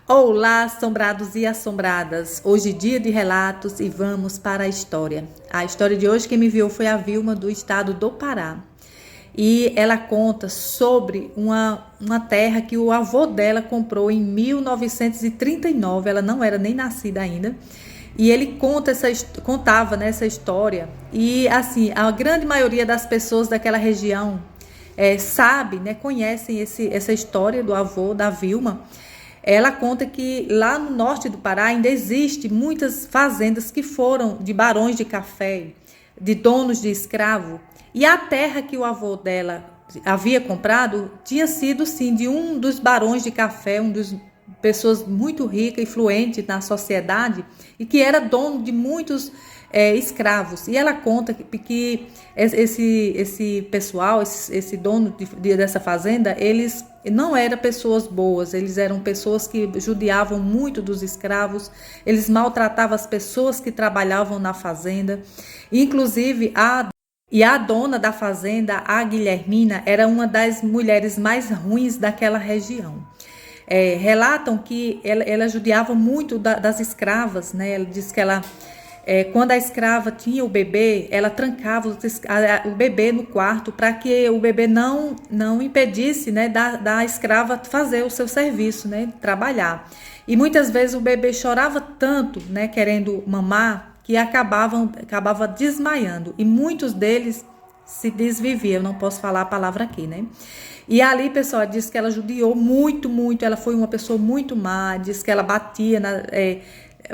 Olá, assombrados e assombradas. Hoje dia de relatos e vamos para a história. A história de hoje quem me enviou foi a Vilma do estado do Pará. E ela conta sobre uma terra que o avô dela comprou em 1939. Ela não era nem nascida ainda. E ele contava nessa história. E assim, a grande maioria das pessoas daquela região sabe, né, conhecem essa história do avô da Vilma. Ela conta que lá no norte do Pará ainda existe muitas fazendas que foram de barões de café, de donos de escravo, e a terra que o avô dela havia comprado tinha sido sim de um dos barões de café, um dos pessoas muito ricas, influentes na sociedade e que era dono de muitos escravos. E ela conta que esse pessoal, esse dono dessa fazenda, eles não eram pessoas boas, eles eram pessoas que judiavam muito dos escravos, eles maltratavam as pessoas que trabalhavam na fazenda, inclusive a dona da fazenda, a Guilhermina, era uma das mulheres mais ruins daquela região. Relatam que ela judiava muito das escravas, né? Ela diz que quando a escrava tinha o bebê, ela trancava o bebê no quarto para que o bebê não impedisse, né, da escrava fazer o seu serviço, né, trabalhar. E muitas vezes o bebê chorava tanto, né, querendo mamar, que acabava desmaiando. E muitos deles se desviviam. Eu não posso falar a palavra aqui, né? E ali, pessoal, diz que ela judiou muito, muito. Ela foi uma pessoa muito má. Diz que ela batia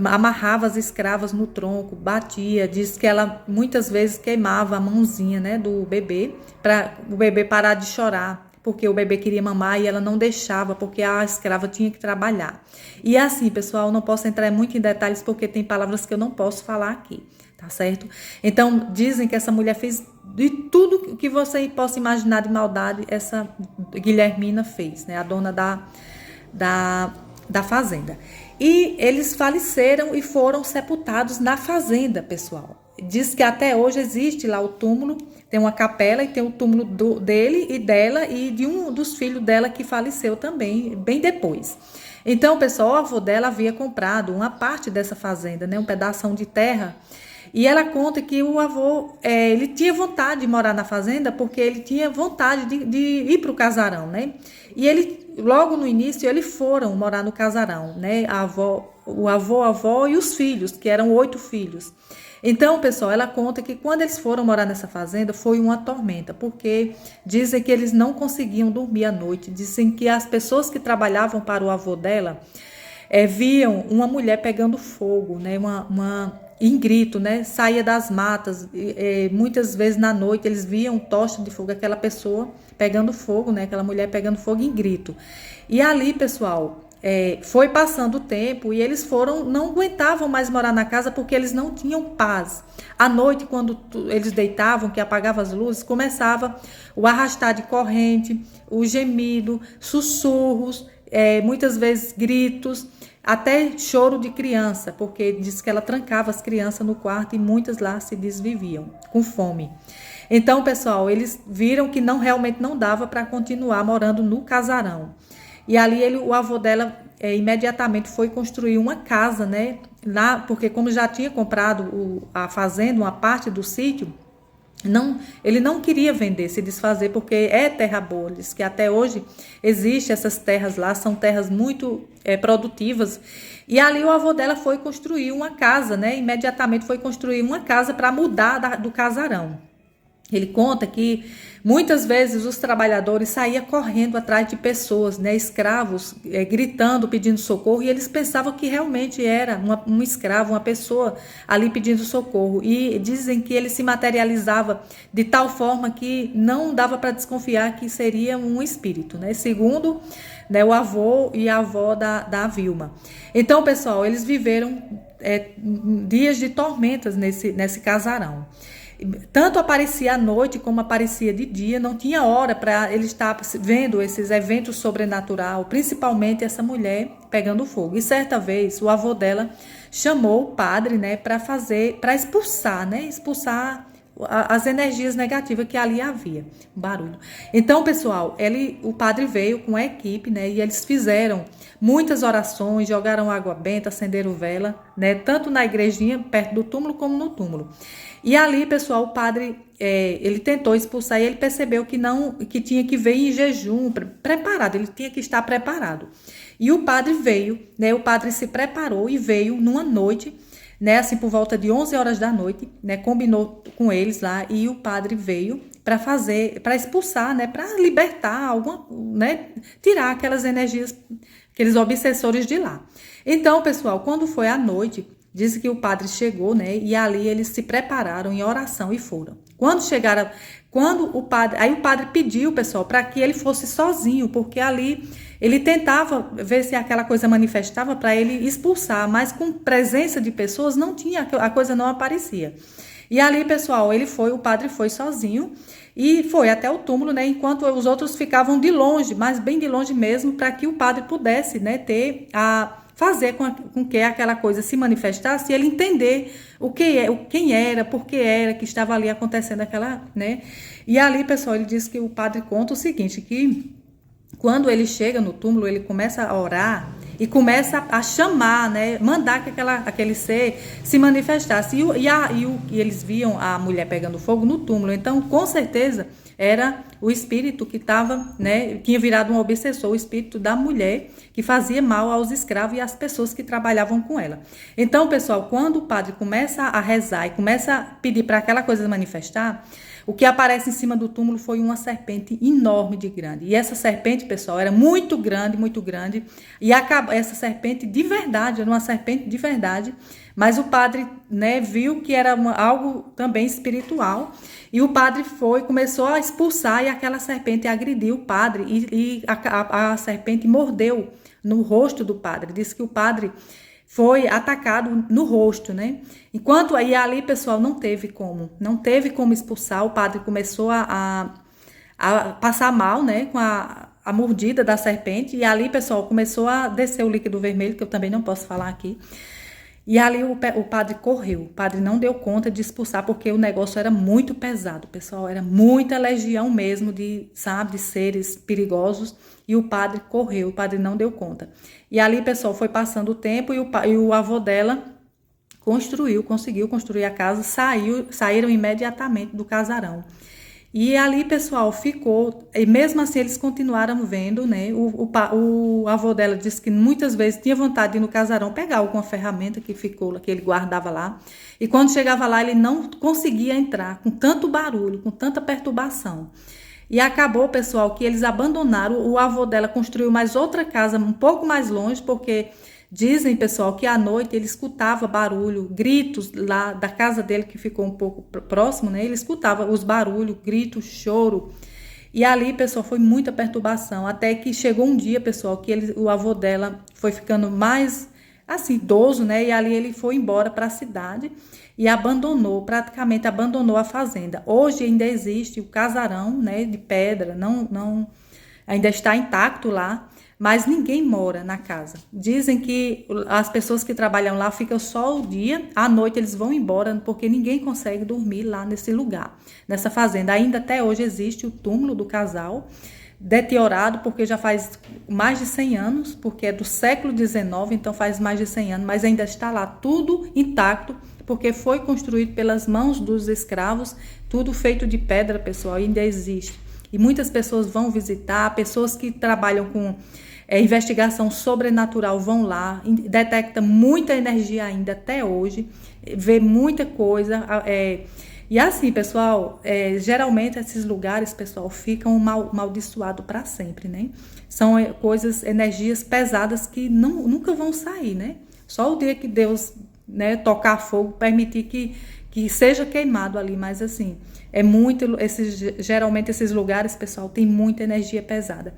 amarrava as escravas no tronco, batia, diz que ela muitas vezes queimava a mãozinha, né, do bebê, para o bebê parar de chorar, porque o bebê queria mamar e ela não deixava, porque a escrava tinha que trabalhar. E assim, pessoal, não posso entrar muito em detalhes, porque tem palavras que eu não posso falar aqui, tá certo? Então, dizem que essa mulher fez de tudo que você possa imaginar de maldade, essa Guilhermina fez, né, a dona da fazenda. E eles faleceram e foram sepultados na fazenda, pessoal. Diz que até hoje existe lá o túmulo, tem uma capela e tem o túmulo dele e dela e de um dos filhos dela que faleceu também, bem depois. Então, pessoal, o avô dela havia comprado uma parte dessa fazenda, né, um pedação de terra. E ela conta que o avô, ele tinha vontade de morar na fazenda porque ele tinha vontade de ir para o casarão, né? E ele, logo no início, eles foram morar no casarão, né? O avô, a avó e os filhos, que eram 8 filhos. Então, pessoal, ela conta que quando eles foram morar nessa fazenda foi uma tormenta, porque dizem que eles não conseguiam dormir à noite. Dizem que as pessoas que trabalhavam para o avô dela viam uma mulher pegando fogo, né? Em grito, né? Saía das matas, muitas vezes na noite eles viam tocha de fogo, aquela pessoa pegando fogo, né? Aquela mulher pegando fogo em grito. E ali, pessoal, foi passando o tempo e eles não aguentavam mais morar na casa porque eles não tinham paz. À noite, quando eles deitavam, que apagavam as luzes, começava o arrastar de corrente, o gemido, sussurros, muitas vezes gritos, até choro de criança, porque diz que ela trancava as crianças no quarto e muitas lá se desviviam com fome. Então, pessoal, eles viram que realmente não dava para continuar morando no casarão. E ali o avô dela imediatamente foi construir uma casa, né? Lá, porque como já tinha comprado a fazenda, uma parte do sítio, ele não queria vender, se desfazer, porque é terra boa. Diz que até hoje existem essas terras lá, são terras muito produtivas. E ali o avô dela foi construir uma casa, né? Imediatamente foi construir uma casa para mudar do casarão. Ele conta que muitas vezes os trabalhadores saíam correndo atrás de pessoas, né, escravos, gritando, pedindo socorro, e eles pensavam que realmente era um escravo, uma pessoa ali pedindo socorro. E dizem que ele se materializava de tal forma que não dava para desconfiar que seria um espírito, né, segundo, né, o avô e a avó da Vilma. Então, pessoal, eles viveram dias de tormentas nesse casarão. Tanto aparecia à noite como aparecia de dia, não tinha hora para ele estar vendo esses eventos sobrenaturais, principalmente essa mulher pegando fogo. E certa vez o avô dela chamou o padre, né, para expulsar, né, as energias negativas que ali havia, barulho. Então, pessoal, o padre veio com a equipe, né, e eles fizeram muitas orações, jogaram água benta, acenderam vela, né? Tanto na igrejinha, perto do túmulo, como no túmulo. E ali, pessoal, o padre, ele tentou expulsar e ele percebeu que não, que tinha que vir em jejum, preparado, ele tinha que estar preparado. E o padre veio, né? O padre se preparou e veio numa noite, né? Assim, por volta de 11 horas da noite, né? Combinou com eles lá e o padre veio para expulsar, né? Para libertar alguma, né? Tirar aquelas energias, aqueles obsessores de lá. Então, pessoal, quando foi à noite, diz que o padre chegou, né? E ali eles se prepararam em oração e foram. Quando chegaram, aí o padre pediu, pessoal, para que ele fosse sozinho, porque ali ele tentava ver se aquela coisa manifestava para ele expulsar, mas com presença de pessoas não tinha, a coisa não aparecia. E ali, pessoal, o padre foi sozinho e foi até o túmulo, né? Enquanto os outros ficavam de longe, mas bem de longe mesmo, para que o padre pudesse, né, fazer com que aquela coisa se manifestasse e ele entender quem era, por que era que estava ali acontecendo aquela, né? E ali, pessoal, ele diz que o padre conta o seguinte, que quando ele chega no túmulo, ele começa a orar e começa a chamar, né? Mandar que aquele ser se manifestasse. E eles viam a mulher pegando fogo no túmulo. Então, com certeza, era o espírito que estava, né? Tinha virado um obsessor, o espírito da mulher que fazia mal aos escravos e às pessoas que trabalhavam com ela. Então, pessoal, quando o padre começa a rezar e começa a pedir para aquela coisa manifestar, o que aparece em cima do túmulo foi uma serpente enorme de grande. E essa serpente, pessoal, era muito grande, muito grande. E essa serpente de verdade, era uma serpente de verdade. Mas o padre, né, viu que era algo também espiritual. E o padre começou a expulsar e aquela serpente agrediu o padre. E a serpente mordeu no rosto do padre. Disse que o padre foi atacado no rosto, né? Enquanto aí ali, pessoal, não teve como expulsar. O padre começou a passar mal, né? Com a mordida da serpente. E ali, pessoal, começou a descer o líquido vermelho, que eu também não posso falar aqui. E ali o padre correu. O padre não deu conta de expulsar, porque o negócio era muito pesado, pessoal. Era muita legião mesmo de seres perigosos. E o padre correu, o padre não deu conta. E ali, pessoal, foi passando o tempo e o avô dela conseguiu construir a casa, saíram imediatamente do casarão. E ali, pessoal, ficou, e mesmo assim eles continuaram vendo, né? O avô dela disse que muitas vezes tinha vontade de ir no casarão pegar alguma ferramenta que ele guardava lá. E quando chegava lá, ele não conseguia entrar com tanto barulho, com tanta perturbação. E acabou, pessoal, que eles abandonaram. O avô dela construiu mais outra casa um pouco mais longe, porque dizem, pessoal, que à noite ele escutava barulho, gritos lá da casa dele, que ficou um pouco próximo, né? Ele escutava os barulhos, gritos, choro. E ali, pessoal, foi muita perturbação. Até que chegou um dia, pessoal, que o avô dela foi ficando mais, assim, idoso, né? E ali ele foi embora para a cidade e praticamente abandonou a fazenda. Hoje ainda existe o casarão, né, de pedra, ainda está intacto lá, mas ninguém mora na casa. Dizem que as pessoas que trabalham lá ficam só o dia, à noite eles vão embora, porque ninguém consegue dormir lá nesse lugar, nessa fazenda. Ainda até hoje existe o túmulo do casal, deteriorado, porque já faz mais de 100 anos, porque é do século XIX, então faz mais de 100 anos, mas ainda está lá tudo intacto, porque foi construído pelas mãos dos escravos, tudo feito de pedra, pessoal, ainda existe. E muitas pessoas vão visitar, pessoas que trabalham com investigação sobrenatural vão lá, detecta muita energia ainda até hoje, vê muita coisa. E assim, pessoal, geralmente esses lugares, pessoal, ficam amaldiçoados para sempre, né? São coisas, energias pesadas que nunca vão sair, né? Só o dia que Deus, né, tocar fogo, permitir que seja queimado ali, mas assim, geralmente esses lugares, pessoal, tem muita energia pesada.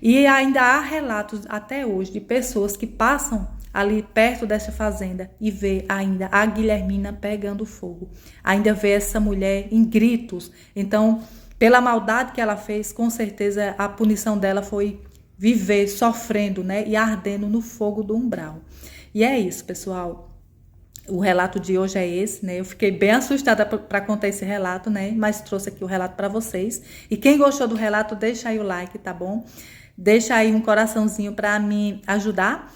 E ainda há relatos até hoje de pessoas que passam ali perto dessa fazenda e vê ainda a Guilhermina pegando fogo. Ainda vê essa mulher em gritos. Então, pela maldade que ela fez, com certeza a punição dela foi viver sofrendo, né, e ardendo no fogo do umbral. E é isso, pessoal. O relato de hoje é esse, né? Eu fiquei bem assustada para contar esse relato, né? Mas trouxe aqui o relato para vocês. E quem gostou do relato, deixa aí o like, tá bom? Deixa aí um coraçãozinho para me ajudar.